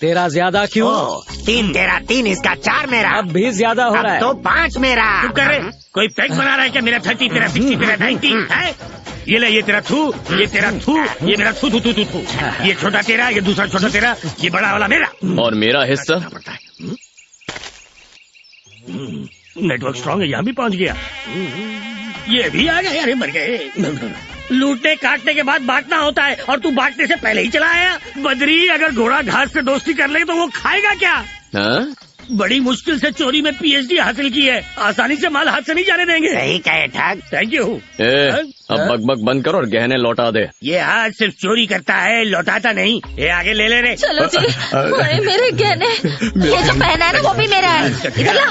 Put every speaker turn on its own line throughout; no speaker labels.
तेरा ज्यादा क्यों?
3 तेरा, 3 इसका, 4 मेरा।
अब भी ज्यादा हो रहा है।
तो 5 मेरा।
चुप कर रहे, कोई पैक बना रहा है क्या? मेरा 30, तेरा 60, तेरा 90 है? ये ले, ये तेरा थू, ये तेरा थू, ये मेरा थू थू थू थू थू। ये छोटा तेरा, ये दूसरा छोटा तेरा, ये बड़ा वाला मेरा।
और मेरा हिस्सा?
नेटवर्क स्ट्रांग है, यहाँ भी पहुँच गया। ये भी आ गए, अरे मर गए। लूटने काटने के बाद बांटना होता है और तू बांटने से पहले ही चला आया। बद्री, अगर घोड़ा घास से दोस्ती कर ले तो वो खाएगा क्या?
हाँ?
बड़ी मुश्किल से चोरी में PhD हासिल की है, आसानी से माल हाथ से नहीं जाने देंगे।
सही कहे ठग।
Thank you.
अब बकबक बंद कर और गहने लौटा दे।
ये आज सिर्फ चोरी करता है, लौटाता नहीं। ये आगे ले ले रे।
चलो जी। अरे मेरे गहने, ये जो पहना है ना वो भी मेरा है। इधर ला।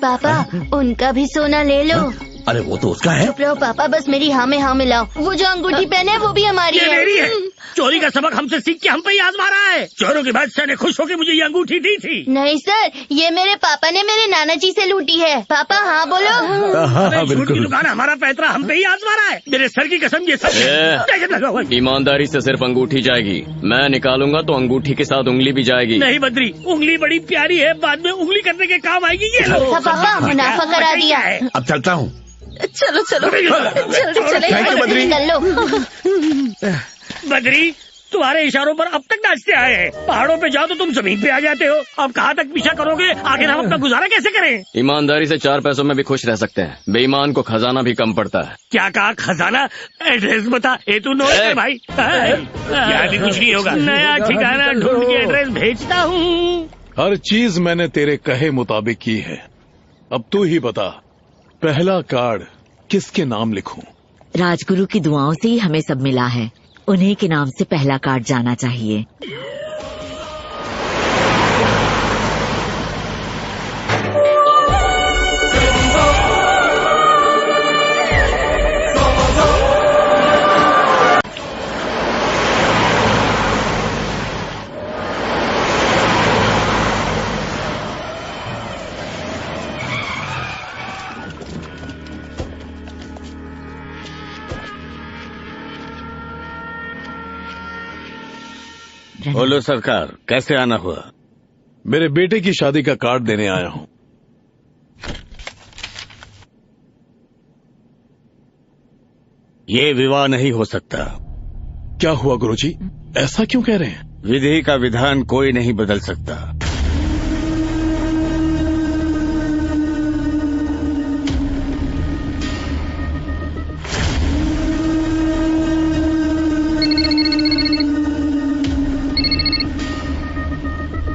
पापा, उनका भी सोना ले लो।
अरे वो तो उसका है।
चुप रहो पापा, बस मेरी हाँ में हाँ मिलाओ। वो जो अंगूठी पहने है वो भी हमारी
ये
है।
मेरी है। चोरी का सबक हमसे सीख के हम पे ही आजमा रहा है। चोरों के बादशाह ने खुश होकर मुझे ये अंगूठी दी थी।
नहीं सर, ये मेरे पापा ने मेरे नाना जी से लूटी है। पापा हाँ बोलो।
अरे झूठ की दुकान, हमारा पैतरा हम पे ही आजमा रहा है। मेरे सर की कसम, ये सब
ईमानदारी से सिर्फ अंगूठी जाएगी। मैं निकालूंगा तो अंगूठी के साथ उंगली भी जाएगी।
नहीं बद्री, उंगली बड़ी प्यारी है, बाद में उंगली करने के काम आएगी। ये लो।
पापा, मुनाफा करा दिया।
अब चलता हूँ।
चलो चलो जल्दी चले।
Thank you Badri.
निकल लो।
बद्री, तुम्हारे इशारों पर अब तक नाचते आए हैं। पहाड़ों पे जाओ तो तुम जमीन पे आ जाते हो। अब कहाँ तक पीछा करोगे? आखिर हम अपना गुजारा कैसे करें?
ईमानदारी से 4 पैसों में भी खुश रह सकते हैं, बेईमान को खजाना भी कम पड़ता है।
क्या कहा? खजाना? एड्रेस बता। ए तू नोट कर भाई। यहाँ भी कुछ नहीं होगा। नया ठिकाना ढूंढ के एड्रेस भेजता हूँ।
हर चीज मैंने तेरे कहे मुताबिक की है। अब तू ही बता, पहला कार्ड किसके नाम लिखूं?
राजगुरु की दुआओं से ही हमें सब मिला है, उन्हीं के नाम से पहला कार्ड जाना चाहिए।
बोलो सरकार, कैसे आना हुआ?
मेरे बेटे की शादी का कार्ड देने आया हूँ।
ये विवाह नहीं हो सकता।
क्या हुआ गुरुजी, ऐसा क्यों कह रहे हैं?
विधि का विधान कोई नहीं बदल सकता।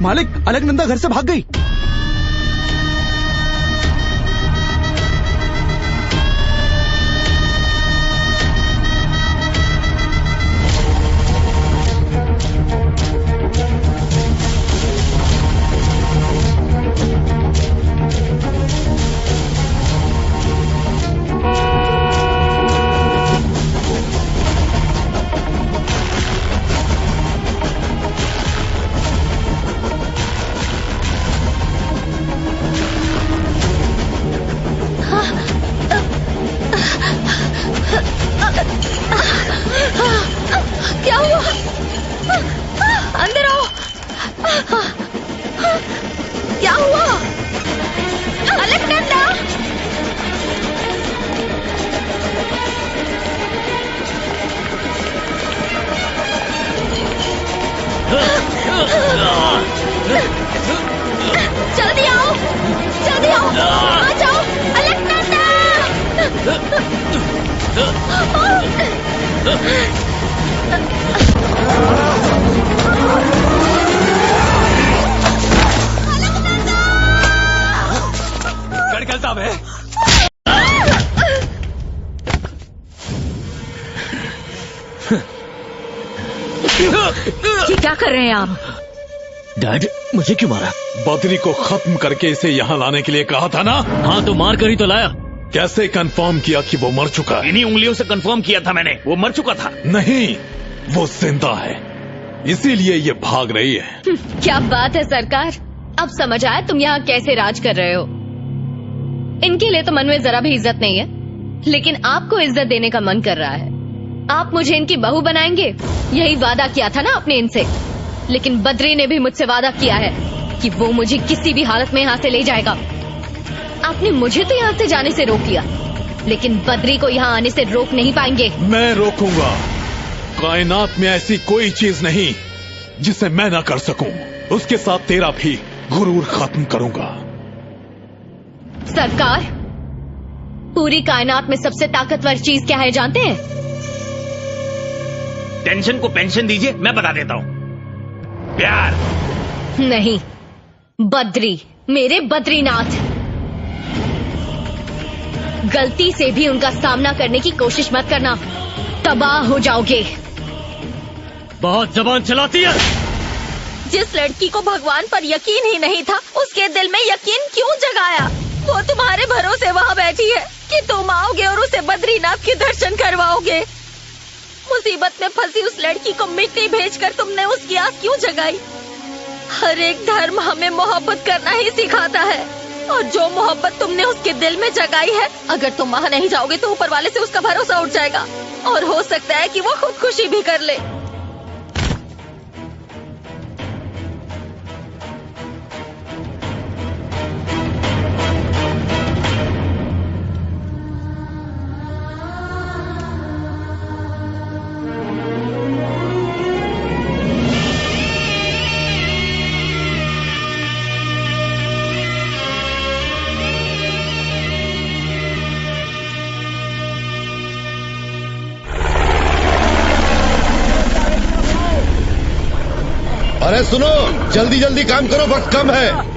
मालिक, अलकनंदा घर से भाग गई।
क्या हुआ? अंदर आओ। क्या हुआ? अलकनंदा! जल्दी आओ, जल्दी आओ, आ जाओ, अलकनंदा!
गलता है।
ये क्या कर रहे हैं आप?
डैड, मुझे क्यों मारा?
बद्री को खत्म करके इसे यहाँ लाने के लिए कहा था ना?
हाँ तो मार कर ही तो लाया।
कैसे कंफर्म किया कि वो मर चुका है?
इन्हीं उंगलियों से कंफर्म किया था मैंने, वो मर चुका था।
नहीं, वो जिंदा है, इसीलिए ये भाग रही है।
क्या बात है सरकार, अब समझ आया तुम यहाँ कैसे राज कर रहे हो। इनके लिए तो मन में जरा भी इज्जत नहीं है, लेकिन आपको इज्जत देने का मन कर रहा है। आप मुझे इनकी बहू बनाएंगे, यही वादा किया था ना आपने इनसे। लेकिन बद्री ने भी मुझसे वादा किया है कि वो मुझे किसी भी हालत में यहाँ से ले जाएगा। आपने मुझे तो यहाँ से जाने से रोक लिया, लेकिन बद्री को यहाँ आने से रोक नहीं पाएंगे।
मैं रोकूंगा। कायनात में ऐसी कोई चीज नहीं जिसे मैं ना कर सकूं। उसके साथ तेरा भी गुरूर खत्म करूंगा।
सरकार, पूरी कायनात में सबसे ताकतवर चीज क्या है जानते हैं?
टेंशन को पेंशन दीजिए, मैं बता देता हूँ। प्यार
नहीं, बद्री, मेरे बद्रीनाथ। गलती से भी उनका सामना करने की कोशिश मत करना, तबाह हो जाओगे।
बहुत जबान चलाती है।
जिस लड़की को भगवान पर यकीन ही नहीं था, उसके दिल में यकीन क्यों जगाया? वो तुम्हारे भरोसे वहाँ बैठी है कि तुम आओगे और उसे बद्रीनाथ के दर्शन करवाओगे। मुसीबत में फंसी उस लड़की को मिट्टी भेजकर तुमने उसकी आस क्यों जगाई? हर एक धर्म हमें मोहब्बत करना ही सिखाता है, और जो मोहब्बत तुमने उसके दिल में जगाई है, अगर तुम वहाँ नहीं जाओगे तो ऊपर वाले से उसका भरोसा उठ जाएगा, और हो सकता है कि वो खुदकुशी भी कर ले।
अरे सुनो, जल्दी जल्दी काम करो, वक्त कम है।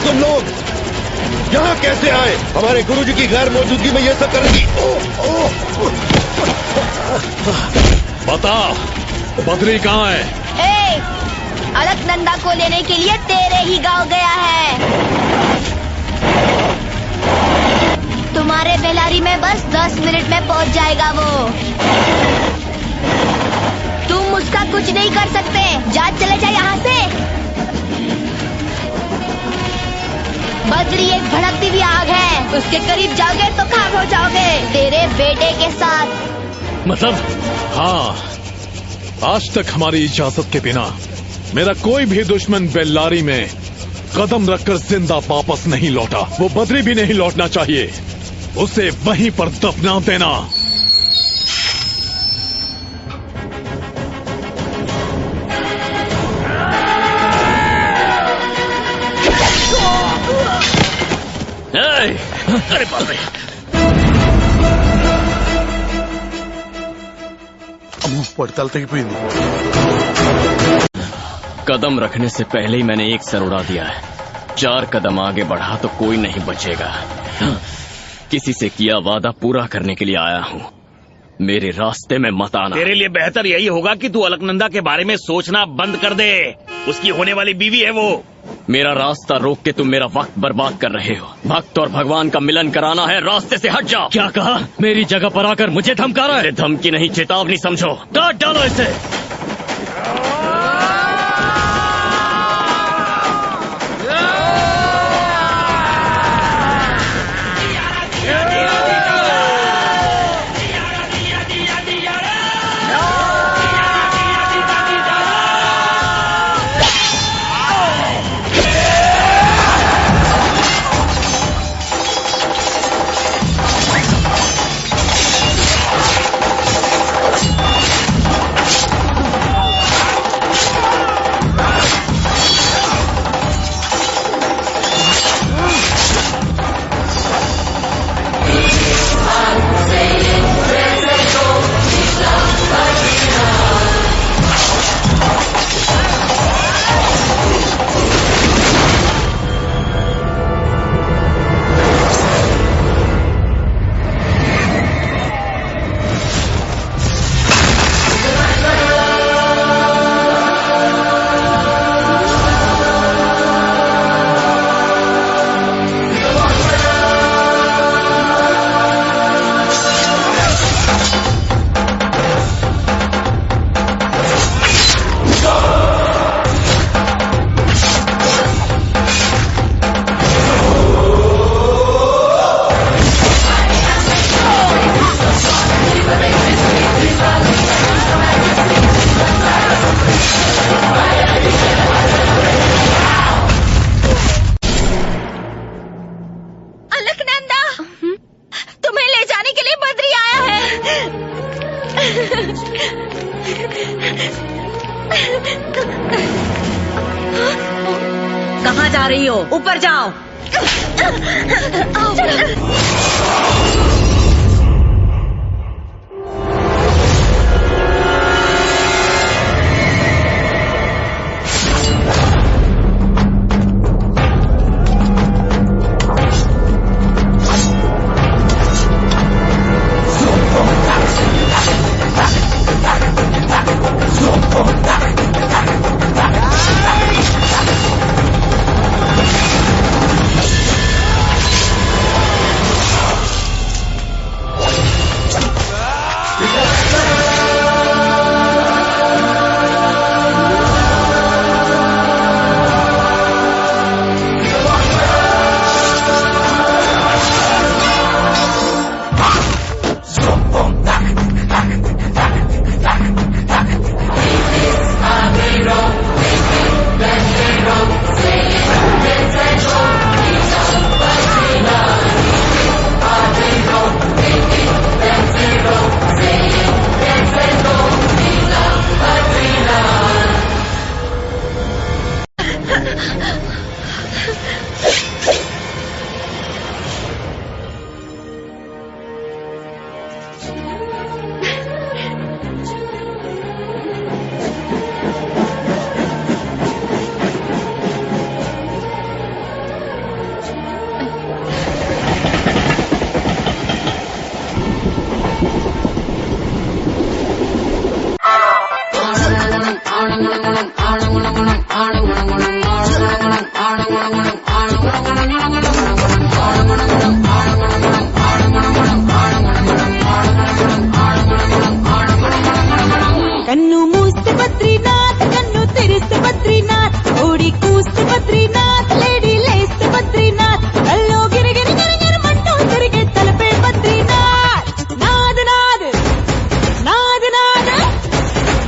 तुम लोग यहाँ कैसे आए? हमारे गुरुजी की गैर मौजूदगी में ये सब करेंगी?
बता, बद्री कहाँ है?
अलकनंदा को लेने के लिए तेरे ही गांव गया है। तुम्हारे बेलारी में बस 10 मिनट में पहुंच जाएगा वो। तुम उसका कुछ नहीं कर सकते। जा, चले जा यहाँ से। बद्री एक भड़कती हुई आग है, उसके करीब जाओगे तो खाक हो जाओगे, तेरे बेटे के साथ।
मतलब? हाँ, आज तक हमारी इजाजत के बिना मेरा कोई भी दुश्मन बेल्लारी में कदम रखकर जिंदा वापस नहीं लौटा। वो बद्री भी नहीं लौटना चाहिए। उसे वहीं पर दफना देना।
अरे बाप रे!
पड़ताल तक ही
कदम रखने से पहले ही मैंने एक सर उड़ा दिया है। 4 कदम आगे बढ़ा तो कोई नहीं बचेगा। किसी से किया वादा पूरा करने के लिए आया हूँ। मेरे रास्ते में मत आना।
तेरे लिए बेहतर यही होगा कि तू अलकनंदा के बारे में सोचना बंद कर दे। उसकी होने वाली बीवी है वो।
मेरा रास्ता रोक के तुम मेरा वक्त बर्बाद कर रहे हो। भक्त और भगवान का मिलन कराना है, रास्ते से हट जाओ।
क्या कहा? मेरी जगह पर आकर मुझे धमका रहा है?
धमकी नहीं, चेतावनी समझो।
काट डालो इसे।
कहाँ जा रही हो? ऊपर जाओ।
కన్ను మూస్తే బద్రీనాథ్, కన్ను తెరిస్తే బద్రీనాథ్, ఓడి కూస్తే బద్రీనాథ్, లేడీ లేస్తే బద్రీనాథ్, కల్లో గిరిగిరి గిరిగిరమంటూ తిరిగే తలపే బద్రీనాథ్. నాద్ నాద్ నాద్ నాద్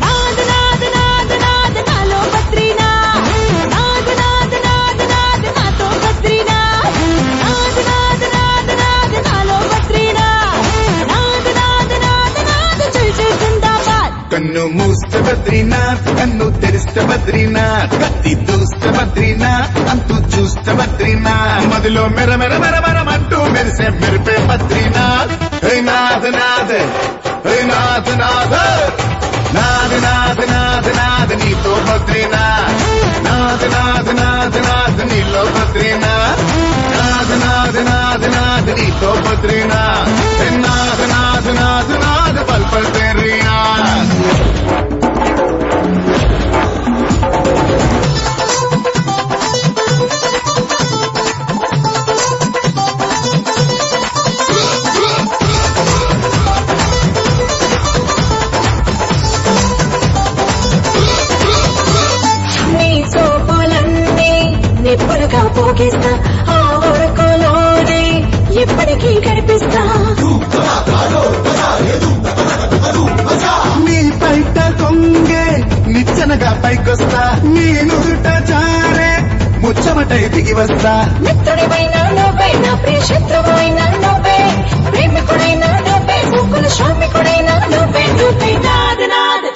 నాద్ నాద్ నాద్ నాద్ నాలో బద్రీనాథ్. నాద్ నాద్ నాద్ నాద్ నాతో బద్రీనాథ్. నాద్ నాద్ నాద్ నాద్ నాలో బద్రీనాథ్. నాద్ నాద్ నాద్ నాద్ చల్ చల్ జిందాబాద్.
కన్ను మూస్తే బద్రీనాథ్, కన్ను తెరిస్తే బద్రీనాథ్, కత్తి దూస్తే బద్రీనాథ్, అంతు చూస్తే బద్రీనాథ్, మదిలో మెర మెర మెర మెరమంటూ మెరిసే మెరిపే బద్రీనాథ్. హే నాథ్ నాథ్, హే నాథ్ నాథ్, నాథ్ నాథ్ నాథ్ నాథ్ నీతో బద్రీనాథ్. నాథ్ నాథ్ నాథ్ నాథ్ నీలో బద్రీనాథ్. నాథ్ నాథ్ నాథ్ నాథ్ నీతో బద్రీనాథ్. హే నాథ్ నాథ్ నాథ్ నాథ్ పల్ పల్ తెరియాథ్.
నీ సోపులన్నీ నిప్పులుగా పోగిస్తా, ఆ వరకులోనే ఎప్పటికీ కనిపిస్తా.
నీ పైట కొంగే నిచ్చెనగా పైకొస్తా, నీ నుదుట జారే ముచ్చమటై దిగి వస్తా.
మిత్రుడివైనా నువ్వే, నా ప్రియ శత్రువైనా నువ్వే, ప్రేమికుడైనా నువ్వే, ముగ్గుల శ్రామికుడైనా నువ్వే. నువ్వే నాద్ నాద్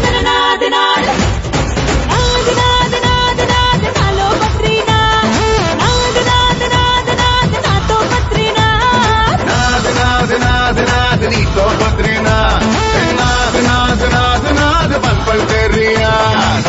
నాద్ నాద్ నాద్ నాద్ నాద్ నాద్ నాలో బద్రీనాథ్. నాద్ నాద్ నాద్ నాద్ నాతో బద్రీనాథ్.
నాథ్ నాథ్ నాథ్ నాథ్ నీతో బద్రీనాథ్. హే నాథ్ నాథ్ నాథ్ నాథ్ పల్ పల్ తెరియాథ్.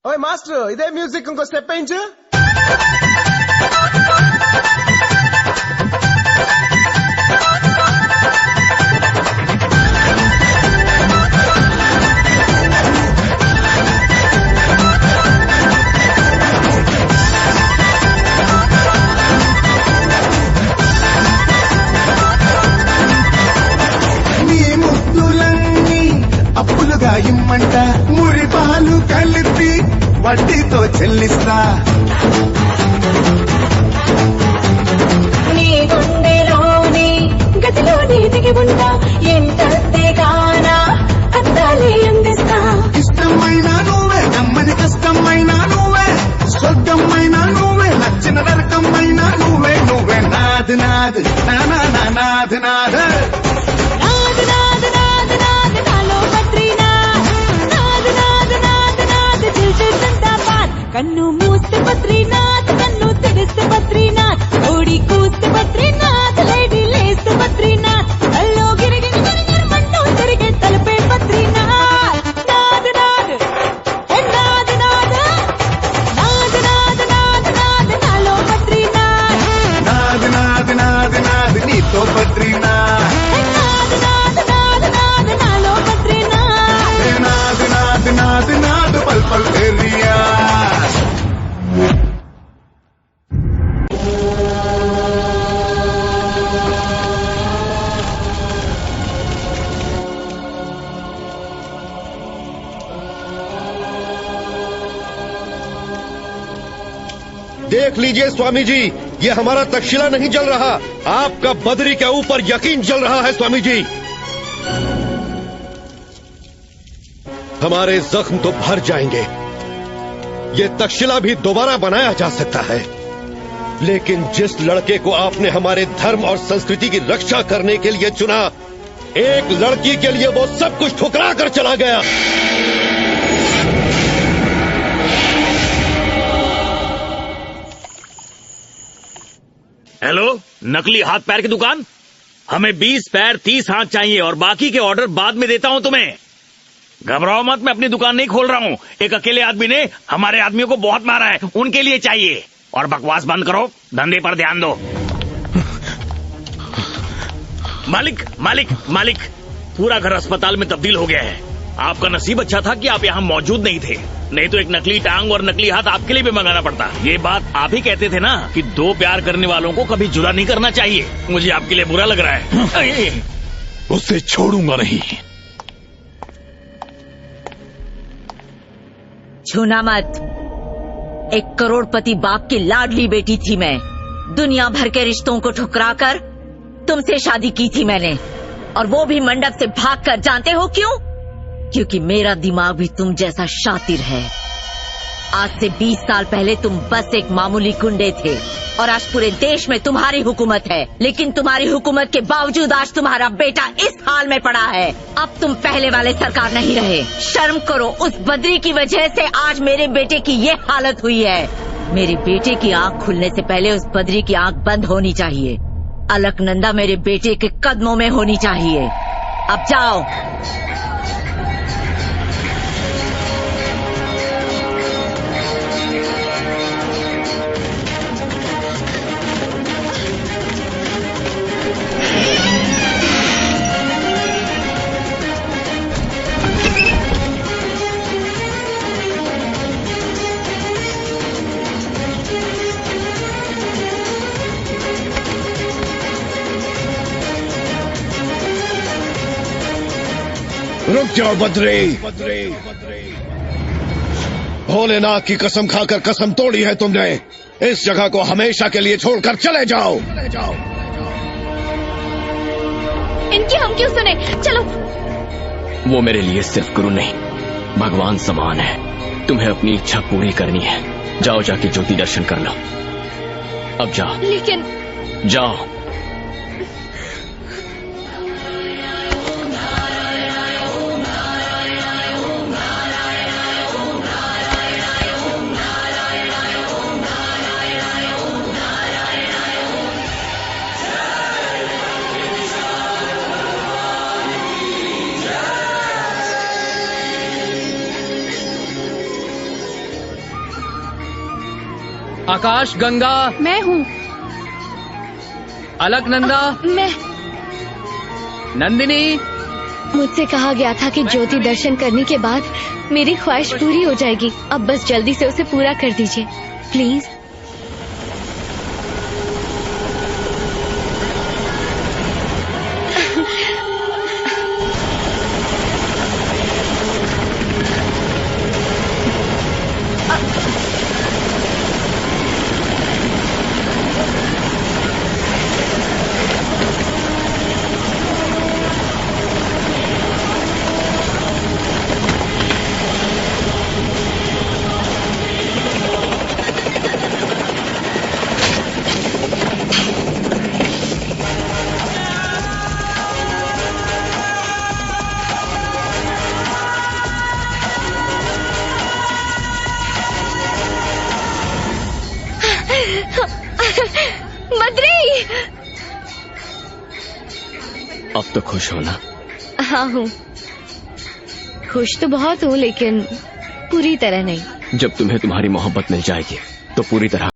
ఓయ్ మాస్టర్, ఇదే మ్యూజిక్ ఇంకో స్టెప్ వేయించు.
చెల్లిస్తా
నీ గుండెలోని గదిలోని దిగి ఉంటా ఎంతతే కానా అందాలే అందిస్తా
ఇష్టమైన నువ్వే నమ్మని కష్టమైన నువ్వే స్వర్గమైన నువ్వే నచ్చిన నరకమైన నువ్వే నువ్వే నాది నాది నాది నాది
నాద్ నాద్ నాద్ నాద్ నాలో బద్రీనాథ్ నాద్ నాద్ నాద్ నాద్ దిల్ से जिंदाबाद కన్ను మూస్తే బద్రీనాథ్ కన్ను తెరిస్తే బద్రీనాథ్ ఓడి కూస్తే బద్రీనాథ్ లేడీ లేస్తే బద్రీనాథ్ అల్లో గిరిగిరి గిరిగిరి మంటూ తిరిగే తలపే బద్రీనాథ్ నాద్ నాద్ ఏ నాద్ నాద్ నాద్ నాద్ నాద్ నాద్ నాలో బద్రీనాథ్
నాది నాది నాది నాది నీతో బద్రీనాథ్
నాద్ నాద్ నాద్ నాద్ నాలో బద్రీనాథ్
నాది నాది నాది నాది పల్ పల్ ఏరియా
देख लीजिए स्वामी जी, ये हमारा तक्षशिला नहीं जल रहा, आपका बद्री के ऊपर यकीन जल रहा है स्वामी जी। हमारे जख्म तो भर जाएंगे, ये तक्षशिला भी दोबारा बनाया जा सकता है, लेकिन जिस लड़के को आपने हमारे धर्म और संस्कृति की रक्षा करने के लिए चुना, एक लड़की के लिए वो सब कुछ ठुकरा कर चला गया।
हेलो, नकली हाथ पैर की दुकान? हमें 20 पैर 30 हाथ चाहिए और बाकी के ऑर्डर बाद में देता हूं तुम्हें। घबराओ मत, मैं अपनी दुकान नहीं खोल रहा हूं। एक अकेले आदमी ने हमारे आदमियों को बहुत मारा है, उनके लिए चाहिए। और बकवास बंद करो, धंधे पर ध्यान दो। मालिक मालिक मालिक, पूरा घर अस्पताल में तब्दील हो गया है। आपका नसीब अच्छा था कि आप यहाँ मौजूद नहीं थे, नहीं तो एक नकली टांग और नकली हाथ आपके लिए भी मंगाना पड़ता। ये बात आप ही कहते थे ना कि दो प्यार करने वालों को कभी जुदा नहीं करना चाहिए। मुझे आपके लिए बुरा लग रहा है।
उसे छोड़ूंगा नहीं।
छूना मत। 1 करोड़पति बाप की लाडली बेटी थी मैं। दुनिया भर के रिश्तों को ठुकराकर तुमसे शादी की थी मैंने, और वो भी मंडप से भागकर। जानते हो क्यों? क्योंकि मेरा दिमाग भी तुम जैसा शातिर है। आज से 20 साल पहले तुम बस एक मामूली गुंडे थे, और आज पूरे देश में तुम्हारी हुकूमत है। लेकिन तुम्हारी हुकूमत के बावजूद आज तुम्हारा बेटा इस हाल में पड़ा है। अब तुम पहले वाले सरकार नहीं रहे। शर्म करो, उस बद्री की वजह से आज मेरे बेटे की ये हालत हुई है। मेरे बेटे की आंख खुलने से पहले उस बद्री की आंख बंद होनी चाहिए। अलकनंदा मेरे बेटे के कदमों में होनी चाहिए। अब जाओ।
रुक जाओ बद्री। भोलेनाथ की कसम खाकर कसम तोड़ी है तुमने। इस जगह को हमेशा के लिए छोड़कर चले जाओ।
इनकी हम क्यों सुने? चलो।
वो मेरे लिए सिर्फ गुरु नहीं, भगवान समान है। तुम्हें अपनी इच्छा पूरी करनी है। जाओ, जाके ज्योति दर्शन कर लो। अब जाओ।
लेकिन
जाओ।
आकाश गंगा
मैं हूँ।
अलकनंदा
मैं।
नंदिनी।
मुझसे कहा गया था कि ज्योति दर्शन करने के बाद मेरी ख्वाहिश पूरी हो जाएगी। अब बस जल्दी से उसे पूरा कर दीजिए प्लीज।
अब तो खुश हो ना?
हाँ हूँ, खुश तो बहुत हूँ, लेकिन पूरी तरह नहीं।
जब तुम्हें तुम्हारी मोहब्बत मिल जाएगी तो पूरी तरह